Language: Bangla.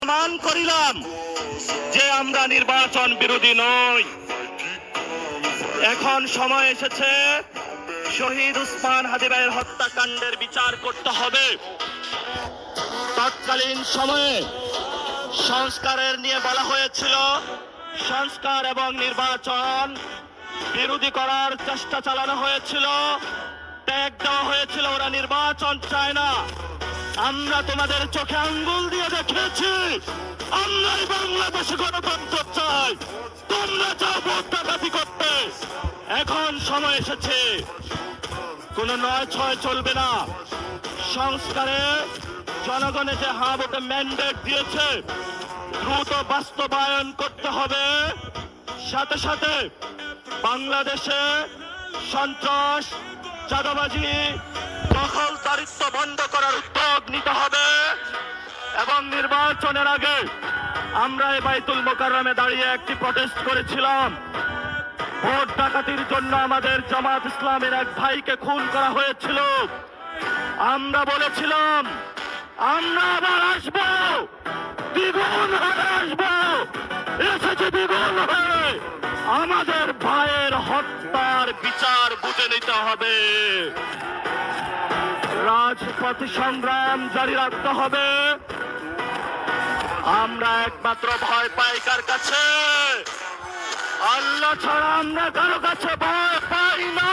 প্রমাণ করিলাম যে আমরা নির্বাচন বিরোধী নই। এখন সময় এসেছে শহীদ উসমান হাদী ভাইয়ের হত্যাকাণ্ডের বিচার করতে হবে। তৎকালীন সময়ে সংস্কারের নিয়ে বলা হয়েছিল, সংস্কার এবং নির্বাচন বিরোধী করার চেষ্টা চালানো হয়েছিল, ট্যাগ দেওয়া হয়েছিল ওরা নির্বাচন চায় না। আমরা তোমাদের চোখে আঙ্গুল দিয়ে দেখিয়েছি আমরাই বাংলাদেশে গণতন্ত্র চাই, তোমরা চাও ভোট ডাকাতি করতে। এখন সময় এসেছে, কোনো নয় ছয় চলবে না। সংস্কারে জনগণে যে হা ভোটে ম্যান্ডেট দিয়েছে দ্রুত বাস্তবায়ন করতে হবে। সাথে সাথে বাংলাদেশে সন্ত্রাস, চাঁদাবাজি, দখলদারিত্ব বন্ধ করার উদ্যোগ নিতে হবে। এবং নির্বাচনের আগে আমরা এই বাইতুল মোকাররমে দাঁড়িয়ে একটি প্রটেস্ট করেছিলাম। ভোট ডাকাতির জন্য আমাদের জামাত ইসলামের এক ভাইকে খুন করা হয়েছিল। আমরা বলেছিলাম আমরা আবার আসবো, দ্বিগুণ হয়ে আসবো, এসেছে দ্বিগুণ হয়ে। আমাদের ভাইয়ের হত্যার বিচার বুঝে নিতে হবে। রাজপথ সংগ্রাম জারি রাখতে হবে। আমরা একমাত্র ভয় পাই কার কাছে? আল্লাহ ছাড়া আমরা কারো কাছে ভয় পাই না।